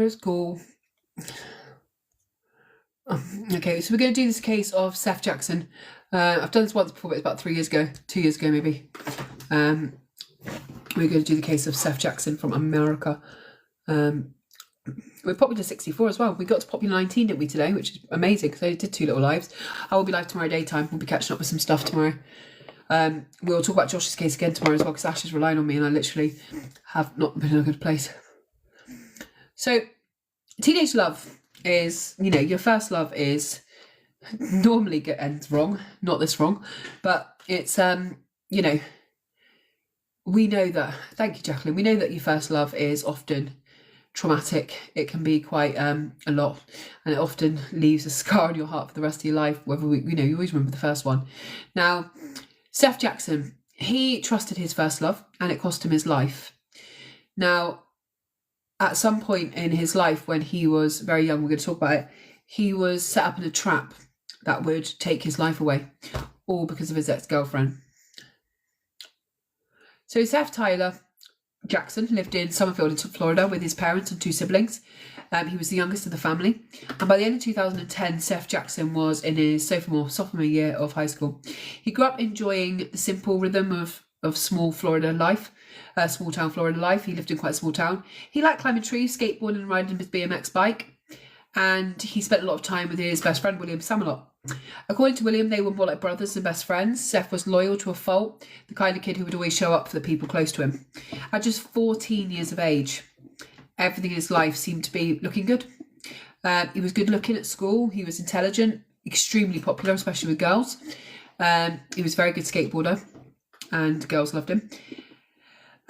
It's cool. Okay, so we're going to do this case of Seath Jackson. I've done this once before, but it's about 3 years ago, 2 years ago maybe. We're going to do the case of Seath Jackson from America. We're popular 64 as well. We got to popular 19, didn't we, today, which is amazing because I did 2 little lives. I will be live tomorrow daytime. We'll be catching up with some stuff tomorrow. We'll talk about Josh's case again tomorrow as well because Ash is relying on me and I literally have not been in a good place. So, teenage love is, you know, your first love is normally ends wrong, not this wrong, but it's, you know, we know that, thank you, Jacqueline, we know that your first love is often traumatic. It can be quite a lot, and it often leaves a scar on your heart for the rest of your life, whether we, you know, you always remember the first one. Now, Seath Jackson, he trusted his first love and it cost him his life. Now, at some point in his life when he was very young, we're going to talk about it, he was set up in a trap that would take his life away, all because of his ex-girlfriend. So Seath Tyler Jackson lived in Summerfield, Florida with his parents and 2 siblings. He was the youngest of the family. And by the end of 2010, Seath Jackson was in his sophomore year of high school. He grew up enjoying the simple rhythm of small Florida life, small town Florida life. He lived in quite a small town. He liked climbing trees, skateboarding and riding his BMX bike. And he spent a lot of time with his best friend, William Samalot. According to William, they were more like brothers than best friends. Seath was loyal to a fault, the kind of kid who would always show up for the people close to him. At just 14 years of age, everything in his life seemed to be looking good. He was good looking at school. He was intelligent, extremely popular, especially with girls. He was a very good skateboarder and girls loved him.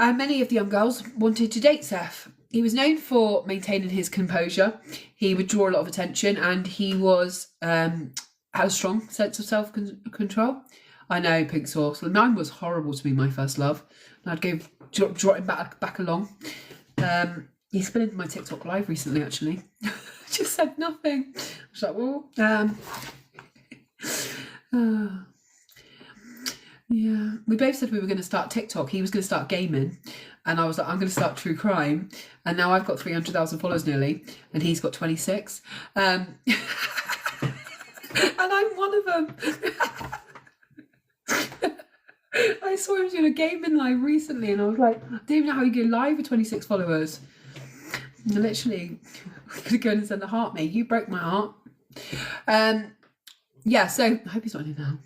And many of the young girls wanted to date Seath. He was known for maintaining his composure. He would draw a lot of attention and he was had a strong sense of self-control. I know, Pink Sauce. Mine was horrible to me, my first love. And I'd go draw him back along. He's been in my TikTok live recently, actually. Just said nothing. I was like, well, yeah. We both said we were going to start TikTok. He was going to start gaming. And I was like, I'm going to start true crime. And now I've got 300,000 followers nearly. And he's got 26. And I'm one of them. I saw him doing a gaming live recently. And I was like, I don't even know how you go live with 26 followers. And literally, I'm going to go in and send a heart, mate. You broke my heart. Yeah, so I hope he's not in now.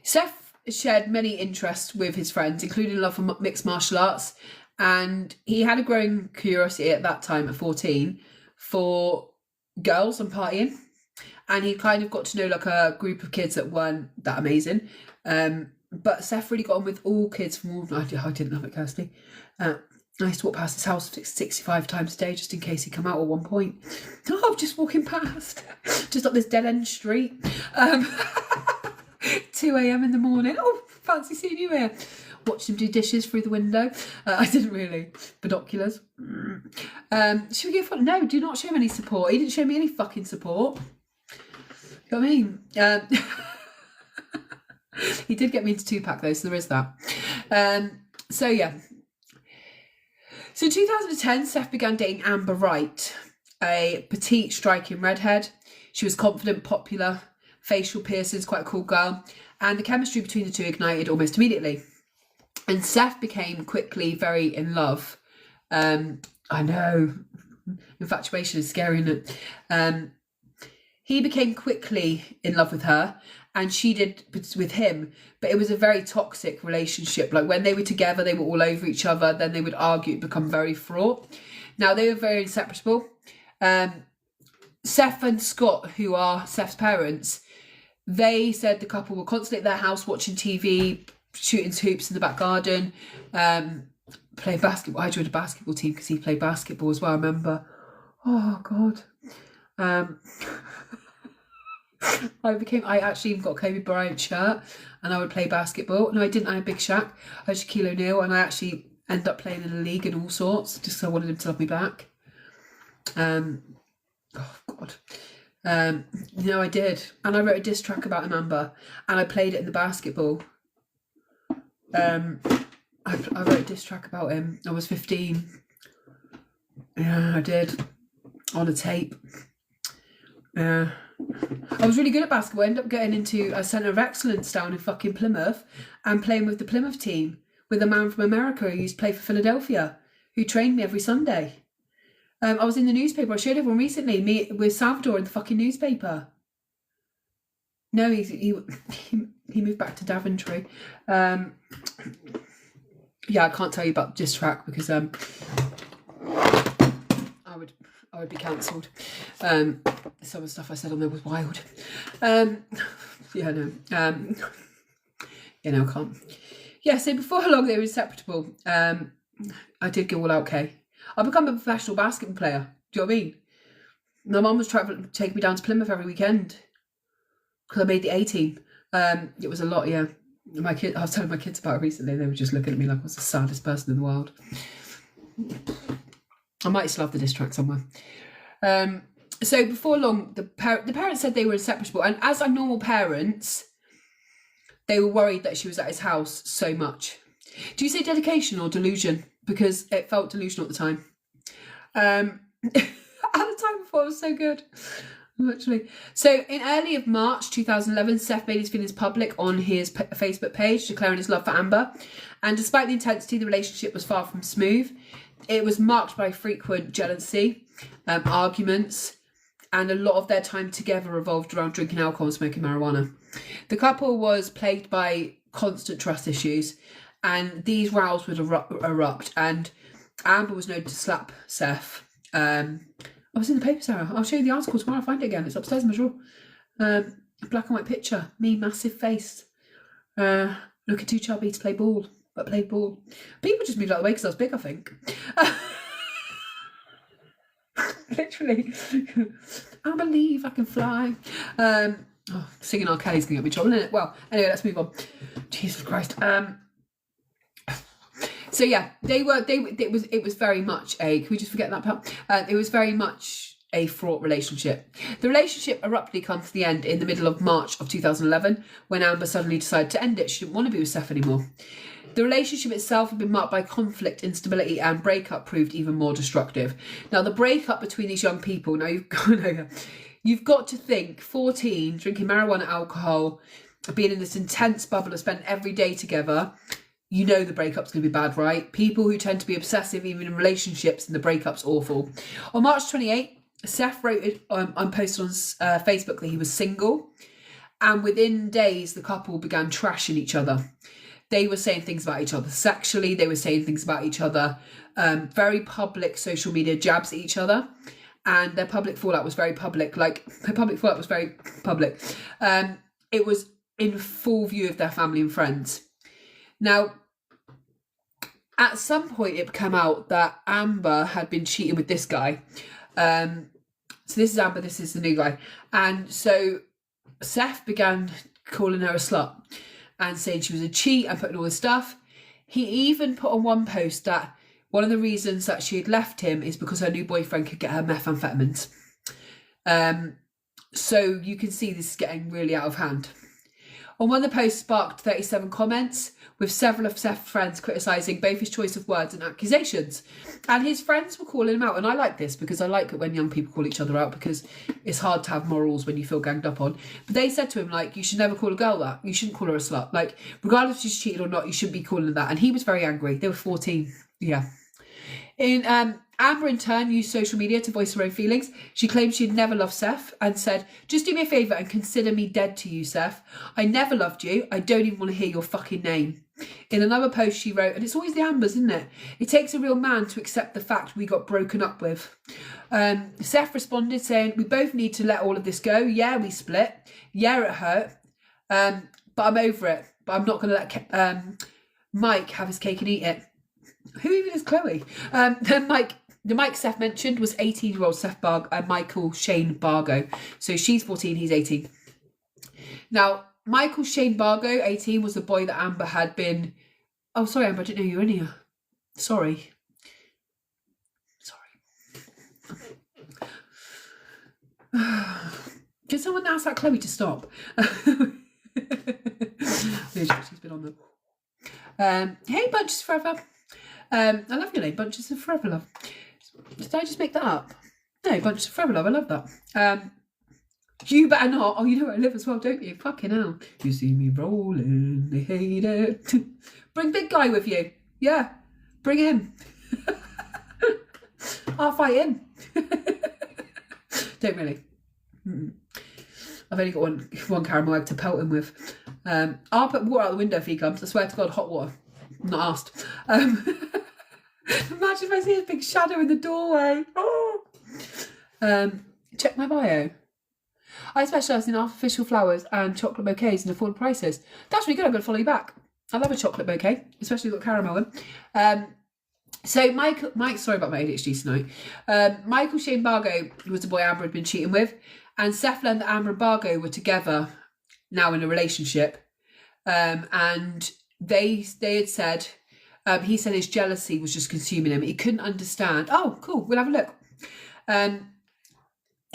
Seath shared many interests with his friends, including love for mixed martial arts, and he had a growing curiosity at that time, at 14, for girls and partying, and he kind of got to know like a group of kids that weren't that amazing, but Seath really got on with all kids from all. I didn't love it, Kirsty. I used to walk past his house 65 times a day just in case he'd come out at one point. Oh, I'm just walking past, just up this dead-end street. 2 a.m. in the morning. Oh, fancy seeing you here. Watched him do dishes through the window. I didn't really. Binoculars. Should we give fun? No, do not show him any support. He didn't show me any fucking support. You know what I mean? He did get me into 2-pack though, so there is that. So yeah. So in 2010, Seath began dating Amber Wright, a petite, striking redhead. She was confident, popular, facial piercings, quite a cool girl, and the chemistry between the two ignited almost immediately. And Seath became quickly very in love. I know, infatuation is scary, isn't it? He became quickly in love with her, and she did with him, but it was a very toxic relationship. Like when they were together, they were all over each other, then they would argue, become very fraught. Now, they were very inseparable. Seath and Scott, who are Seath's parents, they said the couple were constantly at their house watching TV, shooting hoops in the back garden, playing basketball. I joined a basketball team because he played basketball as well, I remember. Oh, God. I actually even got a Kobe Bryant shirt and I would play basketball. No, I didn't. I had Big Shaq. I had Shaquille O'Neal and I actually ended up playing in a league and all sorts just because I wanted him to love me back. Oh, God. No, I did. And I wrote a diss track about him, Amber, and I played it in the basketball. I wrote a diss track about him. I was 15. Yeah, I did. On a tape. Yeah. I was really good at basketball. I ended up getting into a centre of excellence down in fucking Plymouth and playing with the Plymouth team with a man from America who used to play for Philadelphia, who trained me every Sunday. I was in the newspaper. I showed everyone recently, me with Salvador in the fucking newspaper. No, he moved back to Daventry. Yeah, I can't tell you about this track because I would be cancelled. Some of the stuff I said on there was wild. Yeah, no. I can't. Yeah, so before long they were inseparable. I did go all out, Kay. I become a professional basketball player. Do you know what I mean? My mum was trying to take me down to Plymouth every weekend because I made the A team. It was a lot, yeah. I was telling my kids about it recently. They were just looking at me like I was the saddest person in the world. I might still have the diss track somewhere. So before long, the parents said they were inseparable, and as are normal parents, they were worried that she was at his house so much. Do you say dedication or delusion? Because it felt delusional at the time. At the time before, it was so good. Literally. So in early of March 2011, Seath made his feelings public on his Facebook page, declaring his love for Amber. And despite the intensity, the relationship was far from smooth. It was marked by frequent jealousy, arguments, and a lot of their time together revolved around drinking alcohol and smoking marijuana. The couple was plagued by constant trust issues, and these rows would erupt. And Amber was known to slap Seath. I was in the paper, Sarah. I'll show you the article tomorrow. I'll find it again. It's upstairs in my drawer. A black and white picture. Me, massive face. Looking too chubby to play ball. But played ball. People just moved out of the way because I was big, I think. Literally. I believe I can fly. Singing R. Kelly's going to get me in trouble, isn't it? Well, anyway, let's move on. Jesus Christ. So yeah, it was very much can we just forget that part? It was very much a fraught relationship. The relationship abruptly comes to the end in the middle of March of 2011 when Amber suddenly decided to end it. She didn't want to be with Seath anymore. The relationship itself had been marked by conflict, instability, and breakup proved even more destructive. Now, the breakup between these young people, now you've got to think, 14, drinking marijuana, alcohol, being in this intense bubble of spending every day together, you know the breakup's going to be bad, right? People who tend to be obsessive, even in relationships, and the breakup's awful. On March 28, Seath wrote and posted on Facebook that he was single, and within days, the couple began trashing each other. They were saying things about each other sexually. They were saying things about each other. Very public social media jabs at each other. And their public fallout was very public. It was in full view of their family and friends. Now, at some point, it came out that Amber had been cheating with this guy. So this is Amber. This is the new guy. And so Seath began calling her a slut and saying she was a cheat and putting all this stuff. He even put on one post that one of the reasons that she had left him is because her new boyfriend could get her methamphetamines. So you can see this is getting really out of hand. On one of the posts sparked 37 comments, with several of Seath's friends criticising both his choice of words and accusations. And his friends were calling him out. And I like this because I like it when young people call each other out because it's hard to have morals when you feel ganged up on. But they said to him, like, you should never call a girl that. You shouldn't call her a slut. Like, regardless if she's cheated or not, you shouldn't be calling her that. And he was very angry. They were 14. Yeah. Amber, in turn, used social media to voice her own feelings. She claimed she'd never loved Seath and said, just do me a favour and consider me dead to you, Seath. I never loved you. I don't even want to hear your fucking name. In another post she wrote, and it's always the Ambers, isn't it? It takes a real man to accept the fact we got broken up with. Seath responded saying, we both need to let all of this go. Yeah, we split. Yeah, it hurt. But I'm over it. But I'm not going to let Mike have his cake and eat it. Who even is Chloe? The Mike Seath mentioned was 18-year-old Seath Michael Shane Bargo. So she's 14, he's 18. Now, Michael Shane Bargo, 18, was the boy that Amber had been... Oh, sorry, Amber, I didn't know you were in here. Sorry. Can someone ask that Chloe to stop? She's been on the... hey, Bunches Forever. I love your name, Bunches of Forever, love. Did I just make that up? No, bunch of Forever Love. I love that. You better not. Oh, you know where I live as well, don't you? Fucking hell. You see me rolling, they hate it. Bring big guy with you. Yeah, bring him. I'll fight him. Don't really. I've only got one caramel egg to pelt him with. I'll put water out the window if he comes. I swear to God, hot water. I'm not asked. Imagine if I see a big shadow in the doorway. Oh. Check my bio. I specialise in artificial flowers and chocolate bouquets and affordable prices. That's really good. I'm going to follow you back. I love a chocolate bouquet, especially if you've got caramel in. So Mike, sorry about my ADHD tonight. Michael Shane Bargo was the boy Amber had been cheating with, and Seth learned that Amber and Bargo were together now in a relationship, and they had said he said his jealousy was just consuming him. He couldn't understand. Oh, cool. We'll have a look.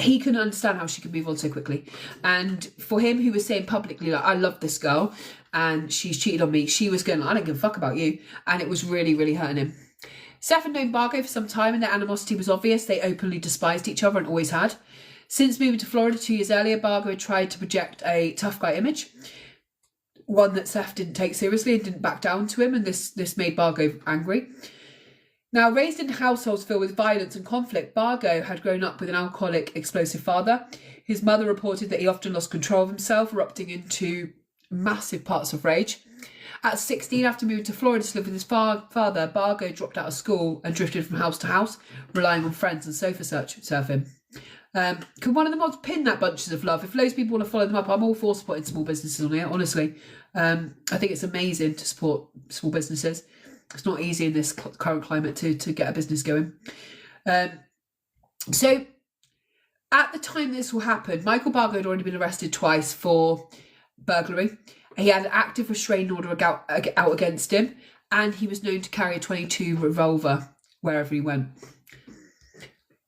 He couldn't understand how she could move on so quickly. And for him, who was saying publicly, like, I love this girl and she's cheated on me, she was going, I don't give a fuck about you. And it was really, really hurting him. Seth had known Bargo for some time and their animosity was obvious. They openly despised each other and always had. Since moving to Florida 2 years earlier, Bargo had tried to project a tough guy image, one that Seth didn't take seriously and didn't back down to him, and this made Bargo angry. Now, raised in households filled with violence and conflict, Bargo had grown up with an alcoholic, explosive father. His mother reported that he often lost control of himself, erupting into massive parts of rage. At 16, after moving to Florida to live with his father, Bargo dropped out of school and drifted from house to house, relying on friends and sofa surfing. Can one of the mods pin that Bunches of Love? If loads of people want to follow them up, I'm all for supporting small businesses on here, honestly. I think it's amazing to support small businesses. It's not easy in this current climate to get a business going. So at the time this will happen, Michael Bargo had already been arrested twice for burglary. He had an active restraining order out against him, and he was known to carry a .22 revolver wherever he went.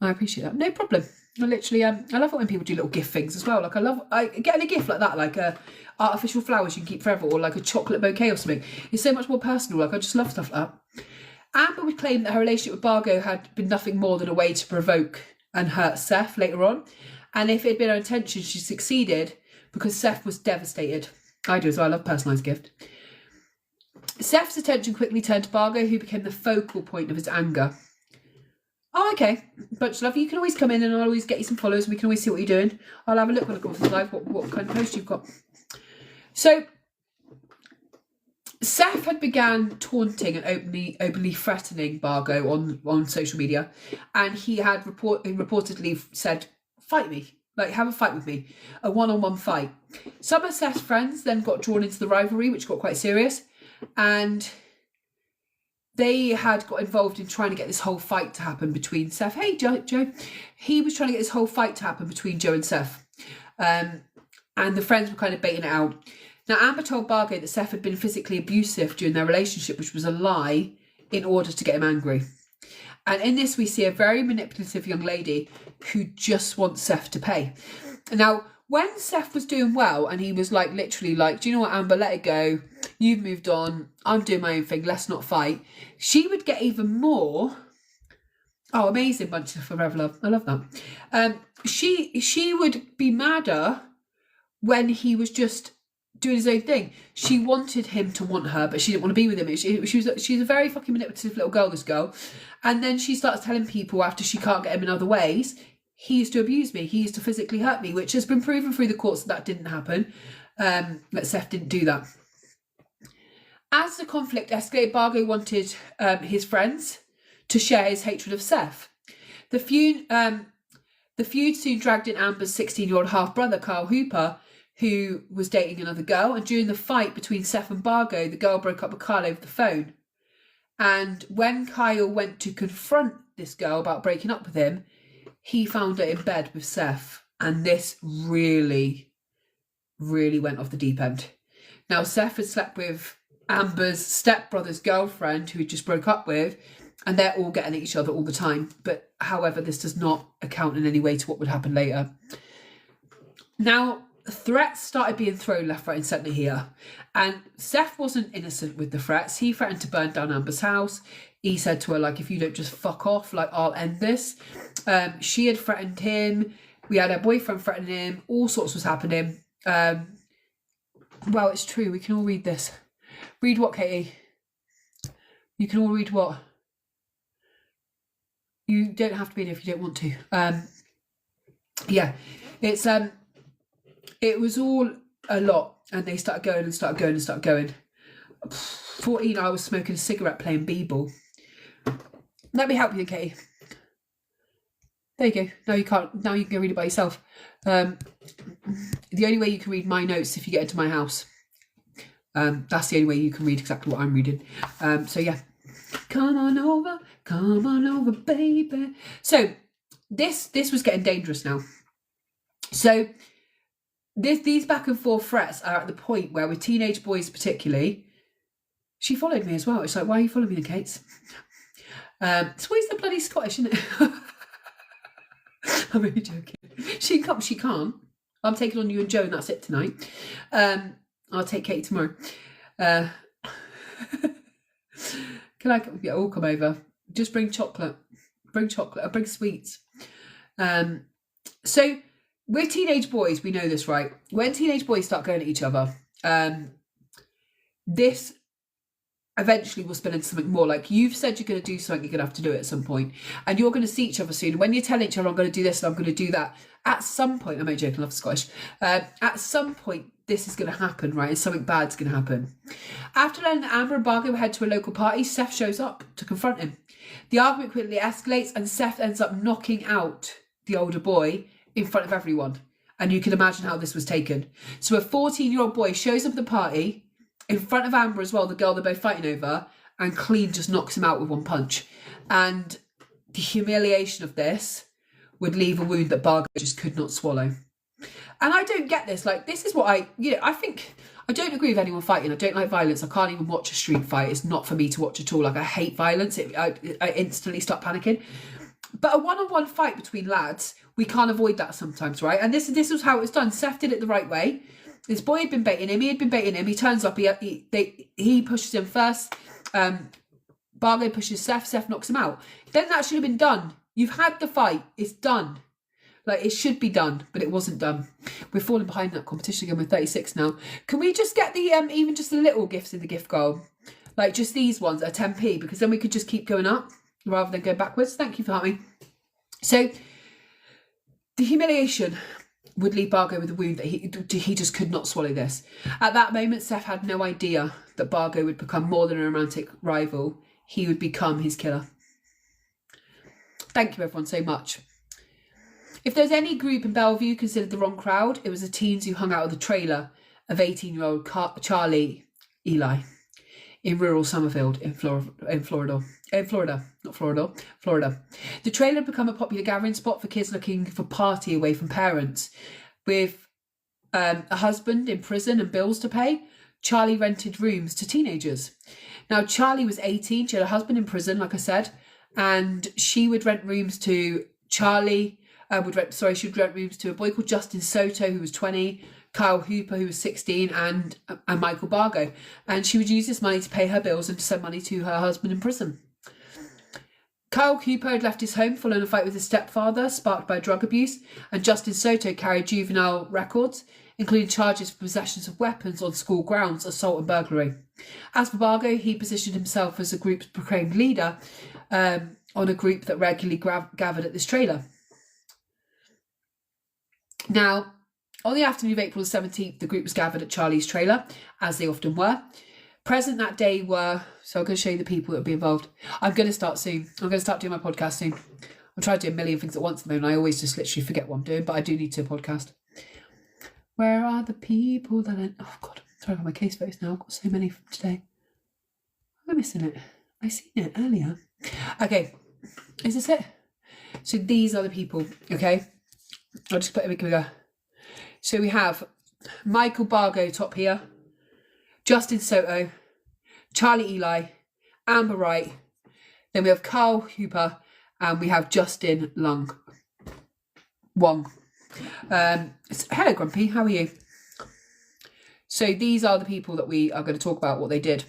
I appreciate that. No problem. I literally, I love it when people do little gift things as well. Like getting a gift like that, like artificial flowers you can keep forever, or like a chocolate bouquet or something. It's so much more personal. Like, I just love stuff like that. Amber would claim that her relationship with Bargo had been nothing more than a way to provoke and hurt Seth later on. And if it had been her intention, she succeeded because Seth was devastated. I do as well. I love personalised gift. Seth's attention quickly turned to Bargo, who became the focal point of his anger. Oh, okay. Bunch of love. You can always come in and I'll always get you some followers. We can always see what you're doing. I'll have a look when I go for the live, what kind of post you've got. So, Seth had began taunting and openly threatening Bargo on social media. And he had reportedly said, fight me. Like, have a fight with me. A one-on-one fight. Some of Seth's friends then got drawn into the rivalry, which got quite serious. And they had got involved in trying to get this whole fight to happen between Seth. Hey, Joe. He was trying to get this whole fight to happen between Joe and Seth. And the friends were kind of baiting it out. Now, Amber told Bargo that Seth had been physically abusive during their relationship, which was a lie, in order to get him angry. And in this, we see a very manipulative young lady who just wants Seth to pay. Now, when Seth was doing well and he was like, literally like, do you know what, Amber, let it go. You've moved on. I'm doing my own thing. Let's not fight. She would get even more. Oh, amazing bunch of Forever Love. I love that. She would be madder when he was just doing his own thing. She wanted him to want her, but she didn't want to be with him. She's a very fucking manipulative little girl, this girl. And then she starts telling people after she can't get him in other ways, he used to abuse me, he used to physically hurt me, which has been proven through the courts that didn't happen, that Seth didn't do that. As the conflict escalated, Bargo wanted his friends to share his hatred of Seth. The feud soon dragged in Amber's 16-year-old half-brother, Kyle Hooper, who was dating another girl, and during the fight between Seth and Bargo, the girl broke up with Kyle over the phone. And when Kyle went to confront this girl about breaking up with him, he found her in bed with Seth, and this really, really went off the deep end. Now, Seth had slept with Amber's stepbrother's girlfriend, who he just broke up with, and they're all getting at each other all the time. But, however, this does not account in any way to what would happen later. Now, threats started being thrown left, right and centre here. And Seath wasn't innocent with the threats. He threatened to burn down Amber's house. He said to her, like, if you don't just fuck off, like, I'll end this. She had threatened him. We had her boyfriend threatening him. All sorts was happening. Well, it's true. We can all read this. Read what, Katie? You can all read what? You don't have to be there if you don't want to. Yeah, it's it was all a lot, and they started going and started going and started going. 14 hours smoking a cigarette, playing b-ball. Let me help you, Katie. There you go. Now you can't. Now you can go read it by yourself. The only way you can read my notes is if you get into my house. That's the only way you can read exactly what I'm reading. So yeah, come on over, baby. So this was getting dangerous now. So these back and forth threats are at the point where, with teenage boys particularly, she followed me as well. It's like, why are you following me, Kate? It's always the bloody Scottish, isn't it? I'm only joking. She can't. I'm taking on you and Joe, and that's it tonight. I'll take Katie tomorrow. Can I? Yeah, all come over. Just bring chocolate. Bring chocolate. I'll bring sweets. So with teenage boys, we know this, right? When teenage boys start going at each other, this eventually will spill into something more. Like, you've said you're going to do something, you're going to have to do it at some point, and you're going to see each other soon. When you tell each other, I'm going to do this and I'm going to do that, at some point, I'm only joking, I love Scottish, at some point this is going to happen, right? And something bad's going to happen. After learning that Amber and Bargo head to a local party, Seath shows up to confront him. The argument quickly escalates, and Seath ends up knocking out the older boy in front of everyone. And you can imagine how this was taken. So a 14-year-old boy shows up at the party in front of Amber as well, the girl they're both fighting over, and clean just knocks him out with one punch. And the humiliation of this would leave a wound that Bargo just could not swallow. And I don't get this. Like, this is what I think, I don't agree with anyone fighting. I don't like violence. I can't even watch a street fight. It's not for me to watch at all. Like, I hate violence. I instantly start panicking. But a one-on-one fight between lads, we can't avoid that sometimes, right? And this was how it was done. Seath did it the right way. This boy had been baiting him. He had been baiting him. He turns up. He pushes him first. Bargo pushes Seath. Seath knocks him out. Then that should have been done. You've had the fight. It's done. Like, it should be done, but it wasn't done. We're falling behind that competition again. We're 36 now. Can we just get the even just the little gifts in the gift goal? Like, just these ones at 10p, because then we could just keep going up rather than go backwards. Thank you for helping me. So the humiliation would leave Bargo with a wound that he just could not swallow this. At that moment, Seath had no idea that Bargo would become more than a romantic rival. He would become his killer. Thank you, everyone, so much. If there's any group in Bellevue considered the wrong crowd, it was the teens who hung out of the trailer of 18-year-old Charlie Eli in rural Summerfield in Florida. The trailer had become a popular gathering spot for kids looking for party away from parents. With a husband in prison and bills to pay, Charlie rented rooms to teenagers. Now, Charlie was 18. She had a husband in prison, like I said, and she would rent rooms to she would rent rooms to a boy called Justin Soto, who was 20, Kyle Hooper, who was 16, and Michael Bargo. And she would use this money to pay her bills and to send money to her husband in prison. Kyle Hooper had left his home following a fight with his stepfather, sparked by drug abuse, and Justin Soto carried juvenile records, including charges for possessions of weapons on school grounds, assault and burglary. As for Bargo, he positioned himself as the group's proclaimed leader on a group that regularly gathered at this trailer. Now, on the afternoon of April the 17th, the group was gathered at Charlie's trailer, as they often were. Present that day were, so I'm going to show you the people that will be involved. I'm going to start soon. I'm going to start doing my podcast soon. I'm trying to do a million things at once at the moment. I always just literally forget what I'm doing, but I do need to podcast. Where are the people that I... Oh, God. Sorry about my case face now. I've got so many from today. Am I missing it? I seen it earlier. Okay. Is this it? So these are the people, okay? I'll just put it bigger. So we have Michael Bargo top here, Justin Soto, Charlie Eli, Amber Wright, then we have Carl Hooper, and we have Justin Wong. Hello, Grumpy. How are you? So these are the people that we are going to talk about what they did.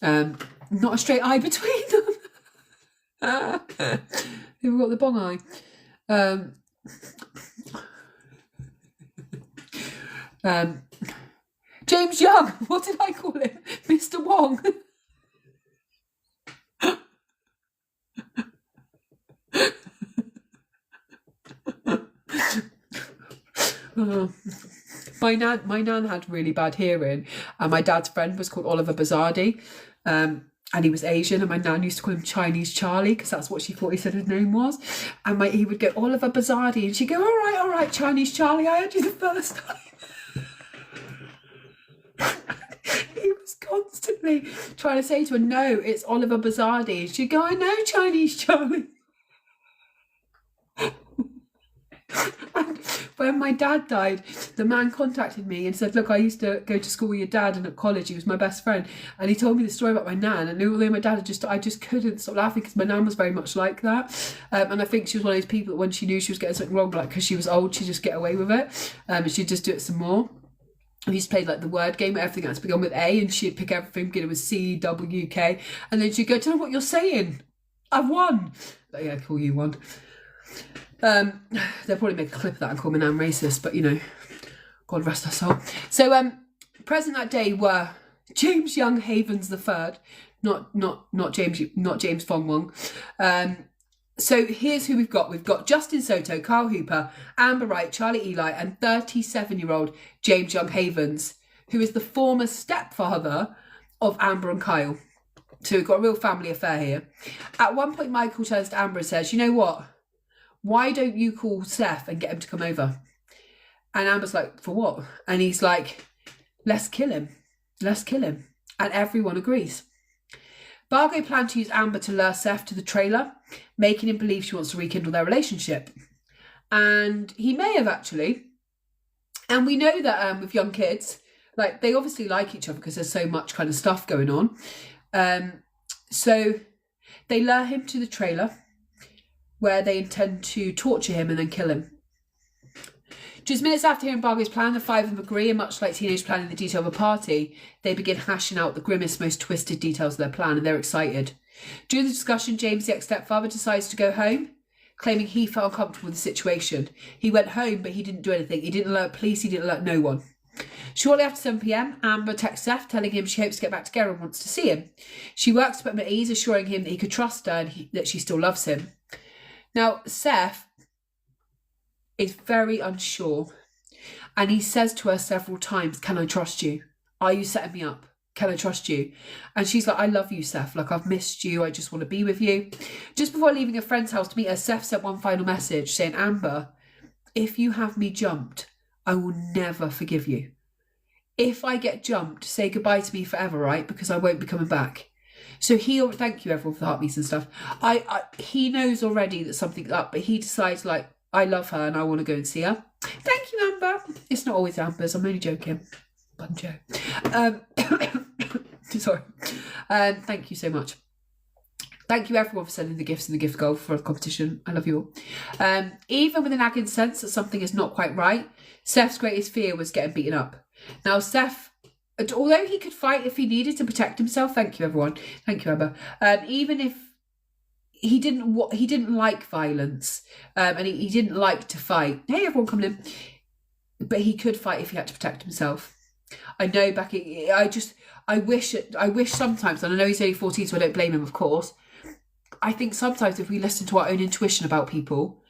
Not a straight eye between them. Who've got the bong eye? James Young. What did I call him? Mr. Wong. My nan had really bad hearing, and my dad's friend was called Oliver Bazardi, and he was Asian, and my nan used to call him Chinese Charlie because that's what she thought he said his name was. And he would go Oliver Bazardi, and she'd go, all right, Chinese Charlie, I heard you the first time. He was constantly trying to say to her, no, it's Oliver Bazardi. And she'd go, I know, Chinese Charlie. And when my dad died, the man contacted me and said, look, I used to go to school with your dad, and at college he was my best friend, and he told me the story about my nan, and although my dad I just couldn't stop laughing because my nan was very much like that, and I think she was one of those people that when she knew she was getting something wrong, like because she was old, she'd just get away with it, and she'd just do it some more. We used to play like the word game where everything had to begin with A, and she'd pick everything beginning with C, W, K, and then she'd go, do you know what you're saying? I've won. Like, yeah, cool, you won. They'll probably make a clip of that and call my nan racist, but you know, God rest her soul. So present that day were James Young Havens III, not James Fong Wong. So here's who we've got. We've got Justin Soto, Carl Hooper, Amber Wright, Charlie Eli, and 37-year-old James Young Havens, who is the former stepfather of Amber and Kyle. So we've got a real family affair here. At one point, Michael turns to Amber and says, you know what? Why don't you call Seth and get him to come over? And Amber's like, for what? And he's like, let's kill him. Let's kill him. And everyone agrees. Bargo planned to use Amber to lure Seth to the trailer, making him believe she wants to rekindle their relationship. And he may have actually. And we know that with young kids, like they obviously like each other because there's so much kind of stuff going on. So they lure him to the trailer where they intend to torture him and then kill him. Just minutes after hearing Bargo's plan, the five of them agree, and much like teenagers planning the detail of a party, they begin hashing out the grimmest, most twisted details of their plan, and they're excited. During the discussion, James, the ex-stepfather, decides to go home, claiming he felt uncomfortable with the situation. He went home, but he didn't do anything. He didn't alert police, he didn't alert no one. Shortly after 7 p.m, Amber texts Seth, telling him she hopes to get back together and wants to see him. She works to put him at ease, assuring him that he could trust her and that she still loves him. Now, Seth is very unsure, and he says to her several times, can I trust you? Are you setting me up? Can I trust you? And she's like, I love you, Seth. Like, I've missed you. I just want to be with you. Just before leaving a friend's house to meet her, Seth sent one final message saying, Amber, if you have me jumped, I will never forgive you. If I get jumped, say goodbye to me forever, right? Because I won't be coming back. So thank you everyone for the heartbeats and stuff. He knows already that something's up, but he decides like, I love her and I want to go and see her. Thank you, Amber. It's not always Amber's. I'm only joking. Bunjo. Sorry. Thank you so much. Thank you everyone for sending the gifts in the gift goal for the competition. I love you all. Even with a nagging sense that something is not quite right, Seth's greatest fear was getting beaten up. Now, Seth, although he could fight if he needed to protect himself, thank you everyone. Thank you, Amber. Even if he didn't like violence, and he didn't like to fight. Hey, everyone coming in. But he could fight if he had to protect himself. I know I wish sometimes, and I know he's only 14, so I don't blame him, of course. I think sometimes if we listen to our own intuition about people,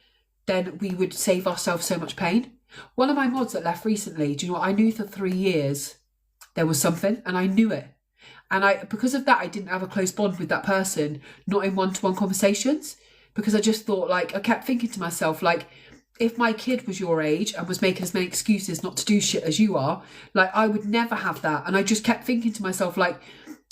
then we would save ourselves so much pain. One of my mods that left recently, do you know what? I knew for 3 years there was something, and I knew it. And because of that, I didn't have a close bond with that person, not in one-to-one conversations, because I just thought, like, I kept thinking to myself, like, if my kid was your age and was making as many excuses not to do shit as you are, like, I would never have that. And I just kept thinking to myself, like,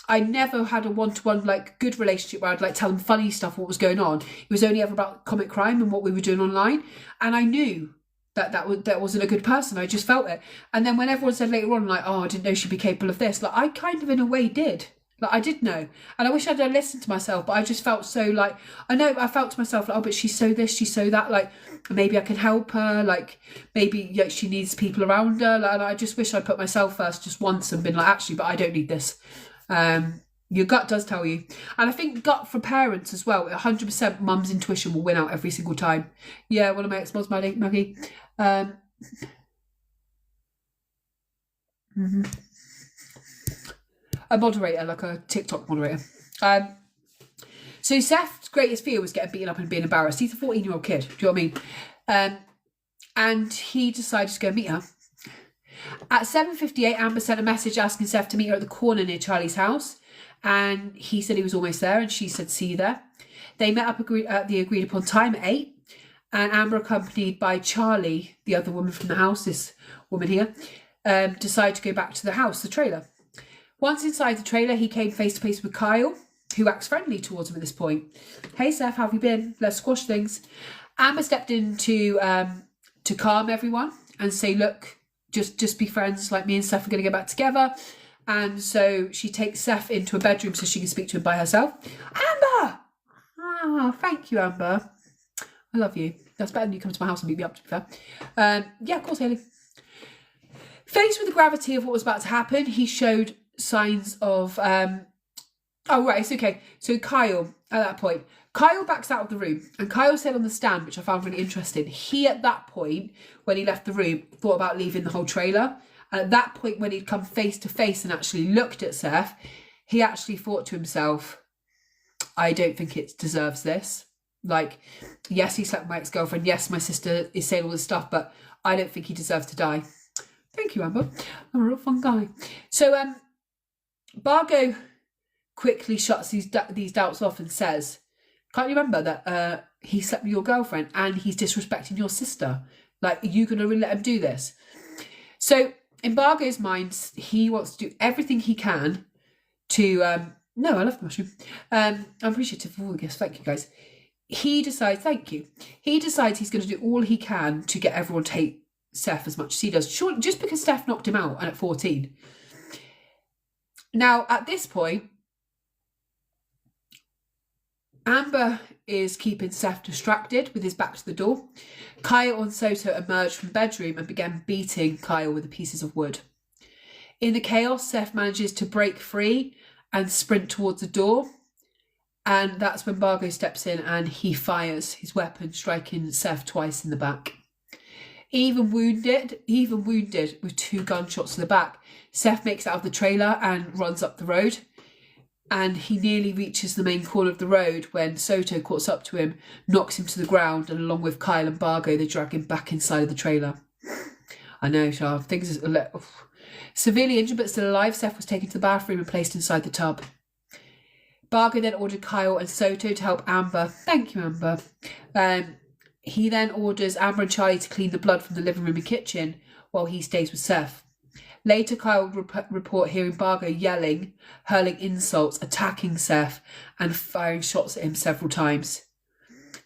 I never had a one-to-one, like, good relationship where I'd, like, tell them funny stuff, what was going on. It was only ever about comic crime and what we were doing online. And I knew that wasn't a good person. I just felt it. And then when everyone said later on, like, oh, I didn't know she'd be capable of this, like, I kind of in a way did. Like, I did know. And I wish I'd listened to myself, but I just felt so like, I felt to myself, like, oh, but she's so this, she's so that. Like, maybe I can help her. Like, maybe she needs people around her. Like, and I just wish I'd put myself first just once and been like, actually, but I don't need this. Your gut does tell you. And I think gut for parents as well, 100% mum's intuition will win out every single time. Yeah, one of my ex-moms, Maggie. A moderator, like a TikTok moderator. So Seth's greatest fear was getting beaten up and being embarrassed. He's a 14-year-old kid. Do you know what I mean? And he decided to go meet her. At 7:58, Amber sent a message asking Seth to meet her at the corner near Charlie's house. And he said he was almost there, and she said, see you there. They met up at the agreed upon time at 8. And Amber, accompanied by Charlie, the other woman from the house, this woman here, decided to go back to the house, the trailer. Once inside the trailer, he came face to face with Kyle, who acts friendly towards him at this point. Hey, Seth, how have you been? Let's squash things. Amber stepped in to calm everyone and say, look, just be friends. Like, me and Seth are going to get back together. And so she takes Seth into a bedroom so she can speak to him by herself. Amber! Oh, thank you, Amber. I love you. That's better than you come to my house and beat me up, to be fair. Yeah, of course, Hayley. Faced with the gravity of what was about to happen, he showed signs of... Oh, right, it's okay. So Kyle, at that point, Kyle backs out of the room. And Kyle said on the stand, which I found really interesting, he, at that point, when he left the room, thought about leaving the whole trailer. And at that point, when he'd come face to face and actually looked at Seth, he actually thought to himself, I don't think it deserves this. Like, yes, he slept with my ex-girlfriend. Yes, my sister is saying all this stuff, but I don't think he deserves to die. Thank you, Amber. I'm a real fun guy. So, Bargo quickly shuts these doubts off and says, can't you remember that he slept with your girlfriend and he's disrespecting your sister? Like, are you going to really let him do this? So, in Bargo's mind, he wants to do everything he can to... no, I love the mushroom. I'm appreciative of all the gifts. Thank you, guys. He decides, thank you. He decides he's going to do all he can to get everyone to hate Seth as much as he does. Sure, just because Steph knocked him out and at 14. Now, at this point, Amber is keeping Seth distracted with his back to the door. Kyle and Soto emerged from the bedroom and began beating Kyle with the pieces of wood. In the chaos, Seth manages to break free and sprint towards the door. And that's when Bargo steps in and he fires his weapon, striking Seth twice in the back. Even wounded with 2 gunshots to the back, Seth makes it out of the trailer and runs up the road. And he nearly reaches the main corner of the road when Soto caught up to him, knocks him to the ground, and along with Kyle and Bargo, they drag him back inside of the trailer. I know, Charles, things are severely injured but still alive. Seth was taken to the bathroom and placed inside the tub. Bargo then ordered Kyle and Soto to help Amber. Thank you, Amber. He then orders Amber and Charlie to clean the blood from the living room and kitchen while he stays with Seth. Later, Kyle would report hearing Bargo yelling, hurling insults, attacking Seth, and firing shots at him several times.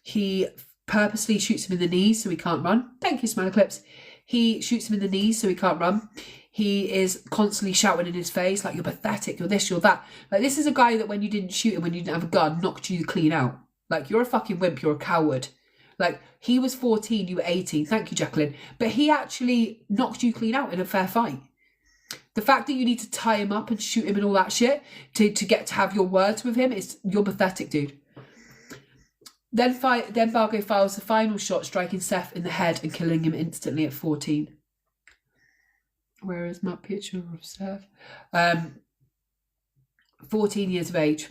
He purposely shoots him in the knees so he can't run. Thank you, Smile Clips. He shoots him in the knees so he can't run. He is constantly shouting in his face, like, you're pathetic, you're this, you're that. Like, this is a guy that when you didn't shoot him, when you didn't have a gun, knocked you clean out. Like, you're a fucking wimp, you're a coward. Like, he was 14, you were 18. Thank you, Jacqueline. But he actually knocked you clean out in a fair fight. The fact that you need to tie him up and shoot him and all that shit to get to have your words with him, you're pathetic, dude. Then Bargo fires the final shot, striking Seth in the head and killing him instantly at 14. Where is my picture of Seth? 14 years of age.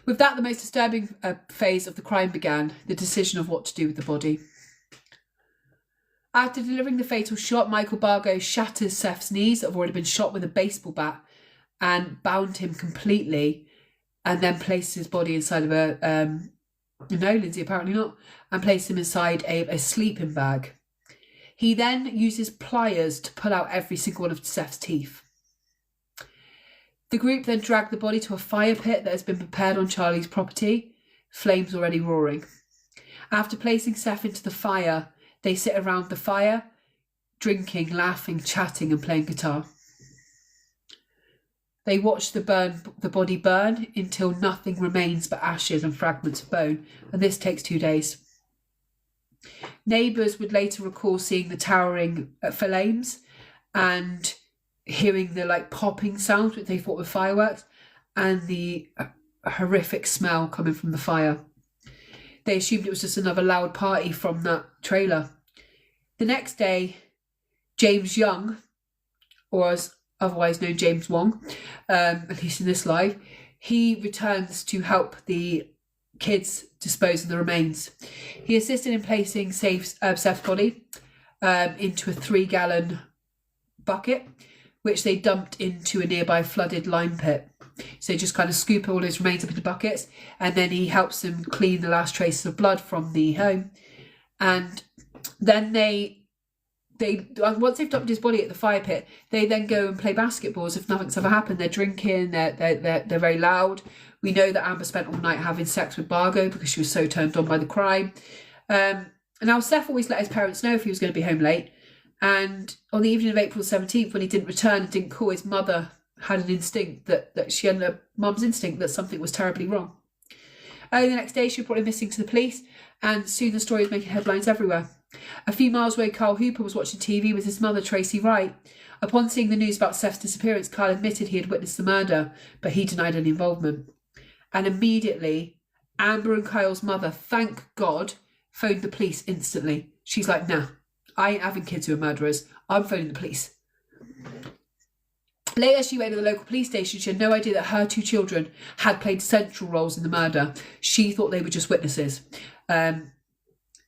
With that, the most disturbing phase of the crime began, the decision of what to do with the body. After delivering the fatal shot, Michael Bargo shatters Seth's knees that have already been shot with a baseball bat and bound him completely, and then places his body inside of no, Lindsay, apparently not, and places him inside a sleeping bag. He then uses pliers to pull out every single one of Seth's teeth. The group then dragged the body to a fire pit that has been prepared on Charlie's property, flames already roaring. After placing Seth into the fire, they sit around the fire, drinking, laughing, chatting and playing guitar. They watch the body burn until nothing remains but ashes and fragments of bone, and this takes 2 days. Neighbours would later recall seeing the towering flames and hearing the popping sounds, which they thought were fireworks, and the horrific smell coming from the fire. They assumed it was just another loud party from that trailer. The next day, James Young, or as otherwise known James Wong, at least in this life, he returns to help the kids dispose of the remains. He assisted in placing Seth's body into a 3-gallon bucket, which they dumped into a nearby flooded lime pit. So just kind of scoop all his remains up into buckets, and then he helps them clean the last traces of blood from the home. And then they once they've dumped his body at the fire pit, they then go and play basketball as if nothing's ever happened. They're drinking, they're very loud. We know that Amber spent all night having sex with Bargo because she was so turned on by the crime. And now Seth always let his parents know if he was going to be home late. And on the evening of April 17th, when he didn't return and didn't call, his mother had an instinct that she had a mum's instinct that something was terribly wrong. Early the next day, she reported missing to the police, and soon the story was making headlines everywhere. A few miles away, Carl Hooper was watching TV with his mother, Tracy Wright. Upon seeing the news about Seth's disappearance, Carl admitted he had witnessed the murder, but he denied any involvement. And immediately, Amber and Kyle's mother, thank God, phoned the police instantly. She's like, nah, I ain't having kids who are murderers. I'm phoning the police. Later, she went to the local police station. She had no idea that her 2 children had played central roles in the murder. She thought they were just witnesses.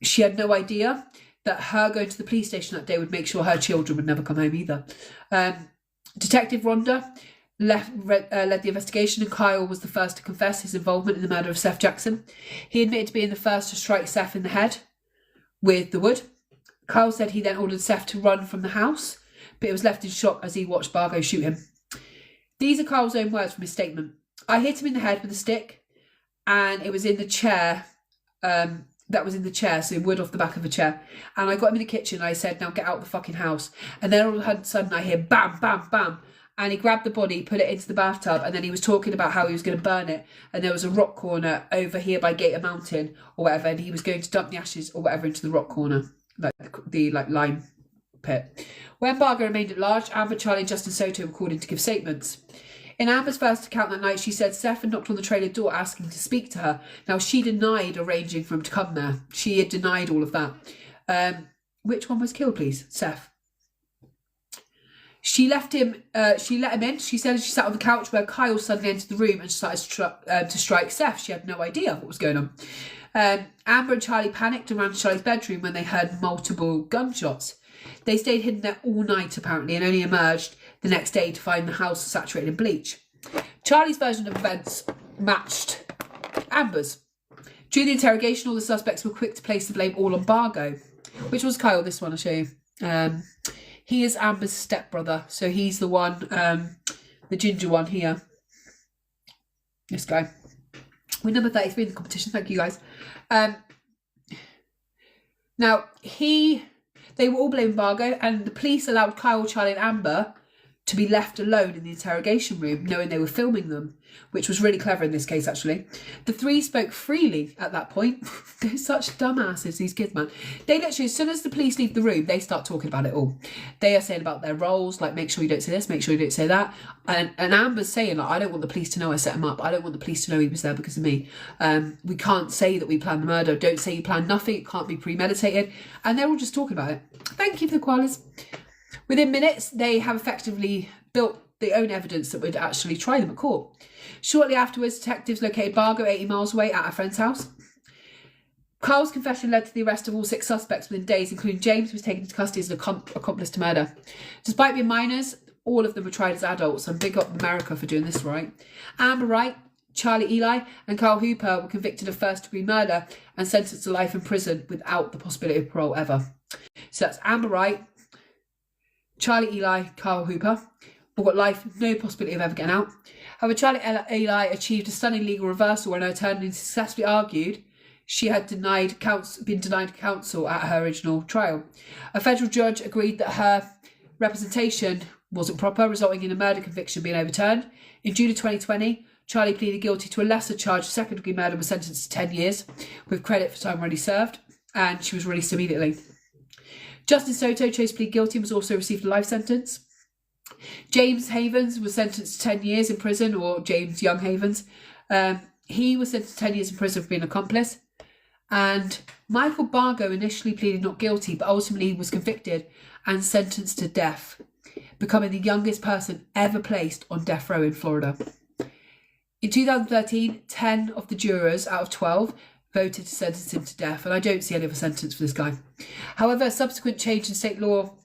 She had no idea that her going to the police station that day would make sure her children would never come home either. Detective Rhonda led the investigation, and Kyle was the first to confess his involvement in the murder of Seath Jackson. He admitted to being the first to strike Seth in the head with the wood. Kyle said he then ordered Seth to run from the house, but it was left in shock as he watched Bargo shoot him. These are Kyle's own words from his statement. I hit him in the head with a stick, and it was in the chair. That was in the chair, so wood off the back of a chair. And I got him in the kitchen, and I said, now get out the fucking house. And then all of a sudden I hear bam, bam, bam. And he grabbed the body, put it into the bathtub, and then he was talking about how he was going to burn it. And there was a rock corner over here by Gator Mountain or whatever, and he was going to dump the ashes or whatever into the rock corner, the lime pit. When Bargo remained at large, Amber, Charlie and Justin Soto were called in to give statements. In Amber's first account that night, she said Seth had knocked on the trailer door asking to speak to her. Now, she denied arranging for him to come there. She had denied all of that. Which one was killed, please? Seth. She let him in. She said she sat on the couch where Kyle suddenly entered the room and started to strike Seth. She had no idea what was going on. Amber and Charlie panicked and ran to Charlie's bedroom when they heard multiple gunshots. They stayed hidden there all night, apparently, and only emerged the next day to find the house saturated in bleach. Charlie's version of events matched Amber's. During the interrogation, all the suspects were quick to place the blame all on Bargo. Which was Kyle, this one I'll show you. He is Amber's stepbrother, so he's the one, the ginger one here. This guy. We're number 33 in the competition, thank you guys. Now, they were all blaming Bargo, and the police allowed Kyle, Charlie and Amber to be left alone in the interrogation room, knowing they were filming them, which was really clever in this case, actually. The 3 spoke freely at that point. They're such dumbasses, these kids, man. They literally, as soon as the police leave the room, they start talking about it all. They are saying about their roles, like, make sure you don't say this, make sure you don't say that. And Amber's saying, like, I don't want the police to know I set him up. I don't want the police to know he was there because of me. We can't say that we planned the murder. Don't say you planned nothing. It can't be premeditated. And they're all just talking about it. Thank you for the koalas. Within minutes, they have effectively built their own evidence that would actually try them at court. Shortly afterwards, detectives located Bargo 80 miles away at a friend's house. Carl's confession led to the arrest of all 6 suspects within days, including James, who was taken into custody as an accomplice to murder. Despite being minors, all of them were tried as adults, and big up America for doing this right. Amber Wright, Charlie Eli and Carl Hooper were convicted of first-degree murder and sentenced to life in prison without the possibility of parole ever. So that's Amber Wright, Charlie Eli, Carl Hooper, all got life, no possibility of ever getting out. However, Charlie Eli achieved a stunning legal reversal when her attorney successfully argued she had been denied counsel at her original trial. A federal judge agreed that her representation wasn't proper, resulting in a murder conviction being overturned. In June of 2020, Charlie pleaded guilty to a lesser charge of second-degree murder and was sentenced to 10 years, with credit for time already served, and she was released immediately. Justin Soto chose to plead guilty and was also received a life sentence. James Havens was sentenced to 10 years in prison, or James Young Havens. He was sentenced to 10 years in prison for being an accomplice. And Michael Bargo initially pleaded not guilty, but ultimately was convicted and sentenced to death, becoming the youngest person ever placed on death row in Florida. In 2013, 10 of the jurors out of 12 voted to sentence him to death, and I don't see any other sentence for this guy. However, a subsequent change in state law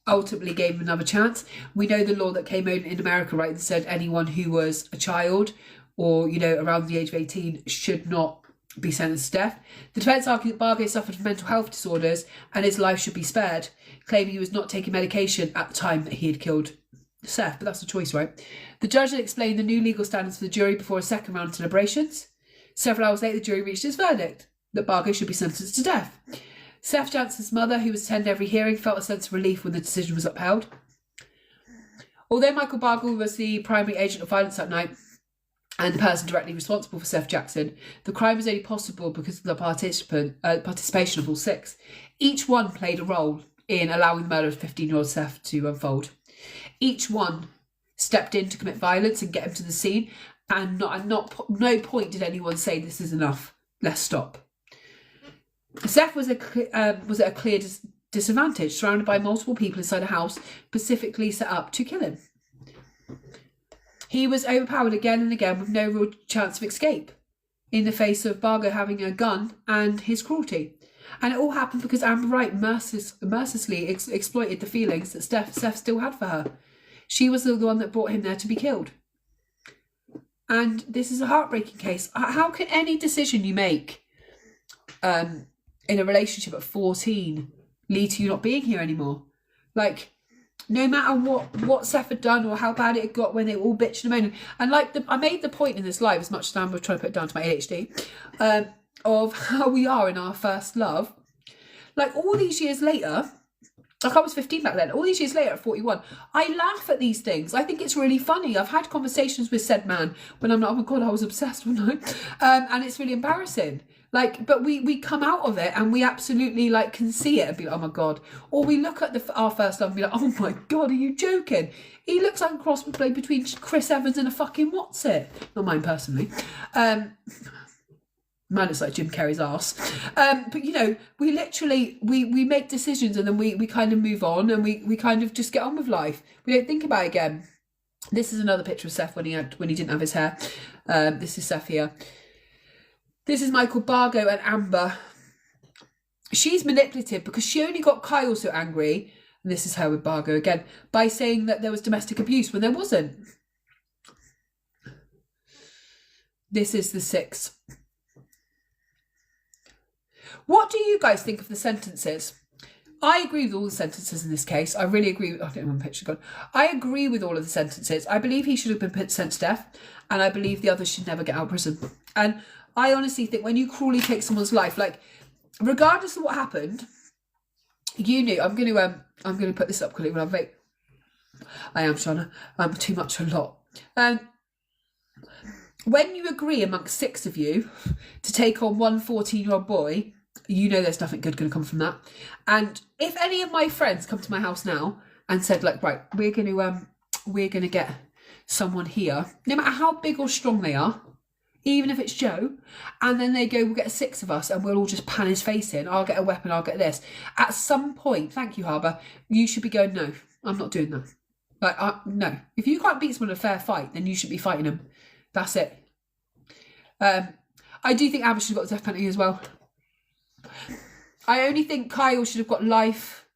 ultimately gave him another chance. We know the law that came out in America, right, that said anyone who was a child or, around the age of 18 should not be sentenced to death. The defence argued that Bargo suffered from mental health disorders and his life should be spared, claiming he was not taking medication at the time that he had killed Seath, but that's a choice, right? The judge had explained the new legal standards for the jury before a second round of deliberations. Several hours later, the jury reached its verdict that Bargo should be sentenced to death. Seath Jackson's mother, who was attending every hearing, felt a sense of relief when the decision was upheld. Although Michael Bargo was the primary agent of violence that night and the person directly responsible for Seath Jackson, the crime was only possible because of the participation of all six. Each one played a role in allowing the murder of 15-year-old Seath to unfold. Each one stepped in to commit violence and get him to the scene, and no point did anyone say this is enough. Let's stop. Seath was at a clear disadvantage, surrounded by multiple people inside a house specifically set up to kill him. He was overpowered again and again with no real chance of escape in the face of Bargo having a gun and his cruelty. And it all happened because Amber Wright mercilessly exploited the feelings that Seath still had for her. She was the one that brought him there to be killed. And this is a heartbreaking case. How can any decision you make in a relationship at 14 lead to you not being here anymore? Like, no matter what Seath had done or how bad it had got when they were all bitching and moaning. And I made the point in this live, as much as I'm trying to put it down to my ADHD, of how we are in our first love. Like, all these years later, like I was 15 back then, all these years later at 41, I laugh at these things. I think it's really funny. I've had conversations with said man when I'm like, oh my God, I was obsessed one night. And it's really embarrassing. Like, but we come out of it and we absolutely can see it and be like, oh my God. Or we look at our first love and be like, oh my God, are you joking? He looks like a cross between Chris Evans and a fucking what's it? Not mine personally. Man, it's like Jim Carrey's arse. But we literally, we make decisions and then we kind of move on and we kind of just get on with life. We don't think about it again. This is another picture of Seath when he didn't have his hair. This is Seath here. This is Michael Bargo and Amber. She's manipulative because she only got Kyle so angry, and this is her with Bargo again, by saying that there was domestic abuse when there wasn't. This is the six. What do you guys think of the sentences? I agree with all the sentences in this case. I really agree with... I don't know one picture gone. I agree with all of the sentences. I believe he should have been put sent to death, and I believe the others should never get out of prison. And I honestly think when you cruelly take someone's life, regardless of what happened, you knew... I'm going to put this up quickly when I vape. I am trying to... too much a lot. When you agree amongst six of you to take on one 14-year-old boy, you know there's nothing good going to come from that. And if any of my friends come to my house now and said, right, we're going to get someone here, no matter how big or strong they are, even if it's Joe, and then they go, we'll get six of us and we'll all just pan his face in. I'll get a weapon, I'll get this. At some point, thank you, Harbour, you should be going, no, I'm not doing that. No. If you can't beat someone in a fair fight, then you should be fighting them. That's it. I do think Amber should have got the death penalty as well. I only think Kyle should have got life.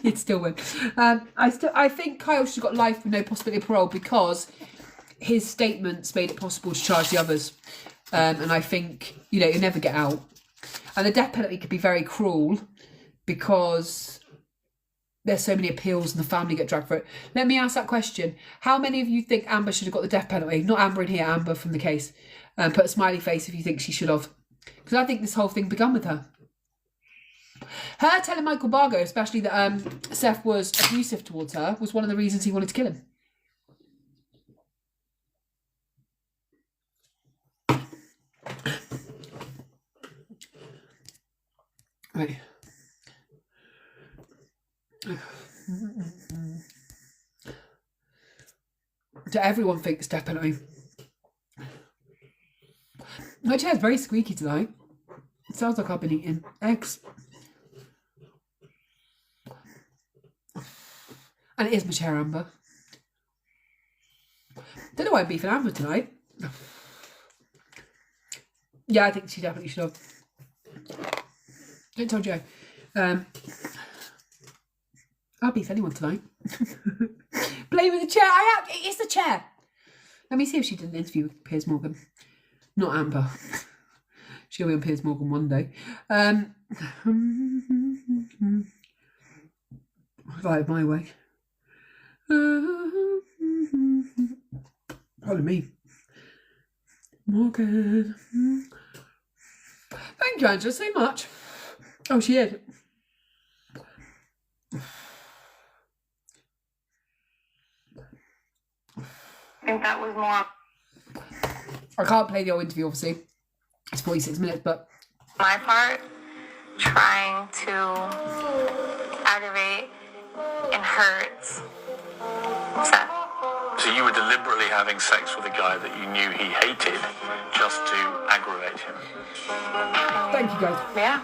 He'd still win. I think Kyle should have got life with no possibility of parole because his statements made it possible to charge the others. And I think, he'll never get out. And the death penalty could be very cruel because there's so many appeals and the family get dragged for it. Let me ask that question. How many of you think Amber should have got the death penalty? Not Amber in here, Amber from the case. Put a smiley face if you think she should have. Because I think this whole thing began with her. Her telling Michael Bargo, especially that Seth was abusive towards her, was one of the reasons he wanted to kill him. Right. Do everyone think death penalty? My chair's very squeaky tonight. It sounds like I've been eating eggs. And it is my chair, Amber. Don't know why I'm beefing Amber tonight. Yeah, I think she definitely should have. Don't tell Joe. I'll beef anyone tonight. Blaming the chair. It's the chair. Let me see if she did an interview with Piers Morgan. Not Amber. She'll be on Piers Morgan one day. Right, my way. Pardon me. Morgan. Thank you, Angela, so much. Oh, she is. I think that was more... I can't play the whole interview, obviously. It's 46 minutes, but... my part, trying to aggravate and hurt Seth. So you were deliberately having sex with a guy that you knew he hated just to aggravate him? Thank you, guys. Yeah.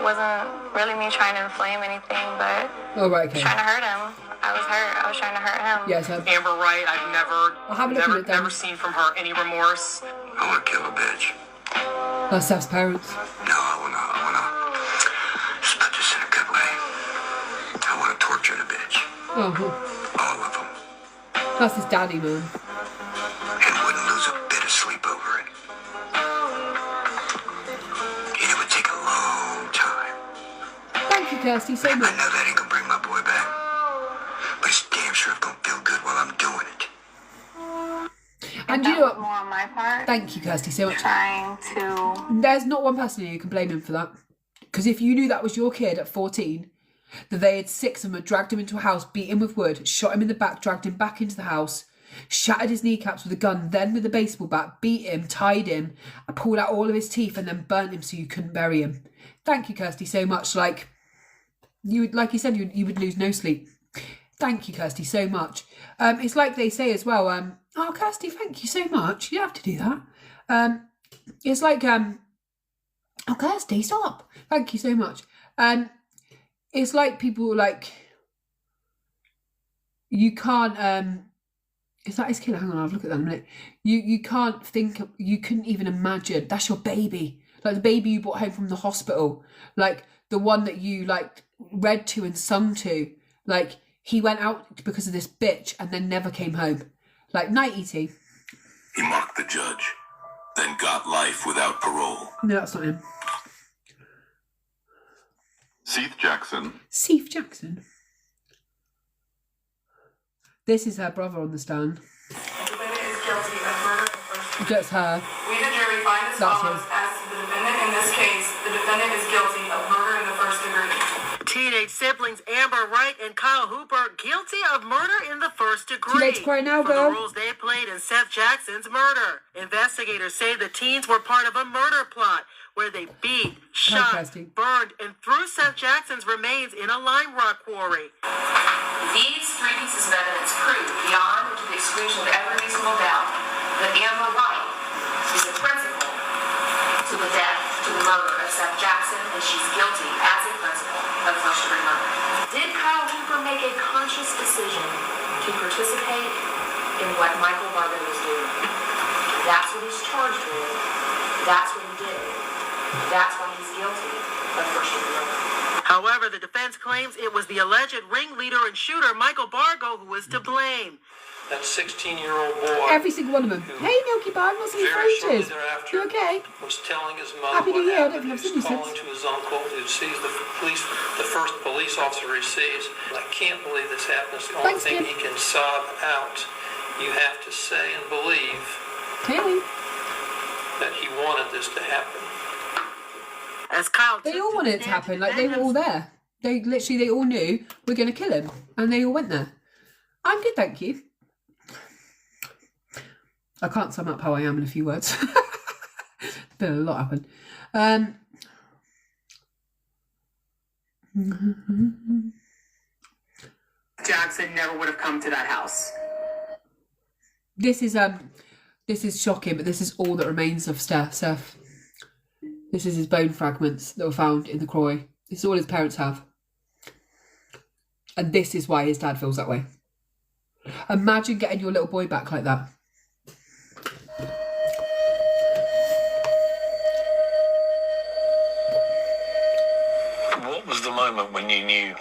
Wasn't really me trying to inflame anything, but Oh, right, okay. trying to hurt him. I was hurt. I was trying to hurt him. Yes, Amber Wright, I've never seen from her any remorse. I want to kill a bitch. That's Seth's parents. No, I wanna just put this in a good way. I wanna torture the bitch. Oh, All of them. that's his daddy, man. And wouldn't lose a bit of sleep over it. And it would take a long time. Thank you, Kirsty, so I much. know that ain't gonna bring my boy back. But it's damn sure gonna feel good while I'm doing it. And that you know was what? more on my part. Thank you, Kirsty, so much. Trying to... There's not one person here who can blame him for that. Because if you knew that was your kid at 14, that they had 6 of them, had dragged him into a house, beat him with wood, shot him in the back, dragged him back into the house, shattered his kneecaps with a gun, then with a baseball bat, beat him, tied him, pulled out all of his teeth, and then burnt him so you couldn't bury him. Thank you, Kirsty, so much. Like you said, you would lose no sleep. Thank you, Kirsty, so much. It's like they say as well, oh, Kirsty, thank you so much. You don't have to do that. It's like, oh, Kirsty, stop. Thank you so much. It's like people like, you can't, is that his killer? Hang on, I'll look at that in a minute. You can't think, you couldn't even imagine. That's your baby. Like the baby you brought home from the hospital. Like the one that you like read to and sung to. Like he went out because of this bitch and then never came home. Like night E.T. He mocked the judge, then got life without parole. No, that's not him. Seath Jackson. Seath Jackson. This is her brother on the stand. The defendant is guilty of murder in first degree. That's her. We, the jury, find as That's follows. him. As to the defendant in this case, the defendant is guilty of murder in the first degree. Teenage siblings Amber Wright and Kyle Hooper guilty of murder in the first degree. Too late to cry now, for girl. the roles they played in Seath Jackson's murder. Investigators say the teens were part of a murder plot where they beat, shot, Interesting. burned, and threw Seath Jackson's remains in a lime rock quarry. These 3 pieces of evidence prove, beyond and to the exclusion of every reasonable doubt, that Amber Wright is the principal to the death, to the murder of Seath Jackson, and she's guilty as a principal of first-degree murder. Did Kyle Hooper make a conscious decision to participate in what Michael Bargo was doing? That's what he's charged with. That's what he did. That's why he's guilty of first-degree murder. However, the defense claims it was the alleged ringleader and shooter, Michael Bargo, who was to blame. That 16-year-old boy. Every single one of them. Hey, Milky Bar, what's in your Very shortly photos? thereafter, You okay? was telling his mother Happy what New Year, I don't happened. think I've He seen was you calling since. to his uncle who sees the first police officer he sees. I can't believe this happened. It's the only Thanks, thing Jim. he can sob out. You have to say and believe Hayley. that he wanted this to happen. As Kyle crowd. They took all to wanted the it to stand happen. to Like, they were defend all there. They all knew we're going to kill him. And they all went there. I'm good, thank you. I can't sum up how I am in a few words. Been a lot happen. Jackson never would have come to that house. This is shocking, but this is all that remains of Seth. This is his bone fragments that were found in the Croy. This is all his parents have. And this is why his dad feels that way. Imagine getting your little boy back like that. What was the moment when you knew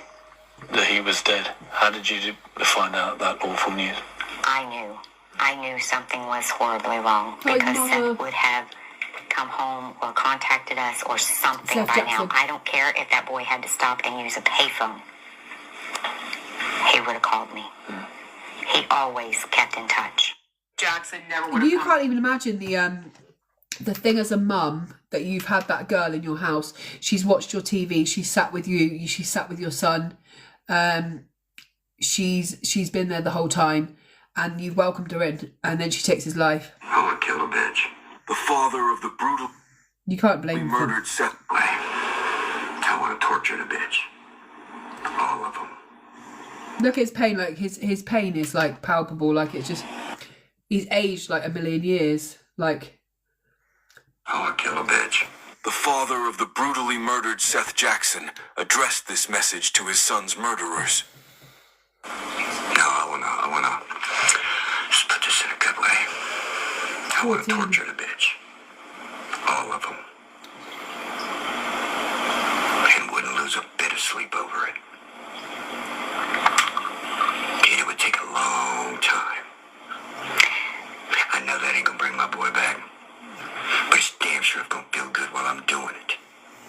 that he was dead? How did you find out that awful news? I knew something was horribly wrong because Seth would have come home or contacted us or something Seath by Jackson. now. I don't care if that boy had to stop and use a payphone. He would have called me. He always kept in touch. Jackson never would have You come. can't even imagine the thing as a mum that you've had that girl in your house. She's watched your TV. She sat with you. She sat with your son. She's been there the whole time, and you welcomed her in, and then she takes his life. I want to kill a bitch. The father of the brutal You can't blame him. murdered Seth. I want to torture the bitch. All of them. Look at his pain. Like his pain is like palpable. Like it's just he's aged like 1,000,000 years. Like I want to kill a bitch. The father of the brutally murdered Seath Jackson addressed this message to his son's murderers. No, I wanna just put this in a good way. I want to 14. torture the bitch. All of them. And wouldn't lose a bit of sleep over it. And it would take a long time. I know that ain't gonna bring my boy back. But it's damn sure it's gonna feel good while I'm doing it.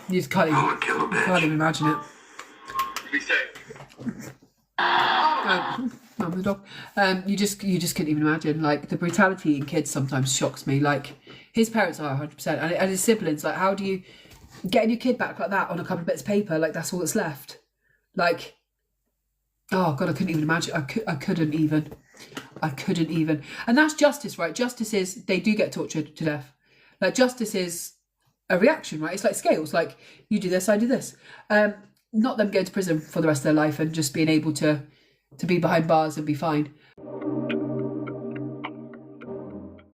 you just can't even, I want to kill a you can't even bitch. imagine it. Be safe. The dog. You just couldn't even imagine. Like the brutality in kids sometimes shocks me. Like his parents are 100%, and his siblings. Like how do you get your kid back like that on a couple of bits of paper? Like that's all that's left. Like oh god, I couldn't even imagine. I couldn't even. And that's justice, right? Justice is they do get tortured to death. Like justice is a reaction, right? It's like scales. Like you do this, I do this. Not them going to prison for the rest of their life and just being able to be behind bars and be fine.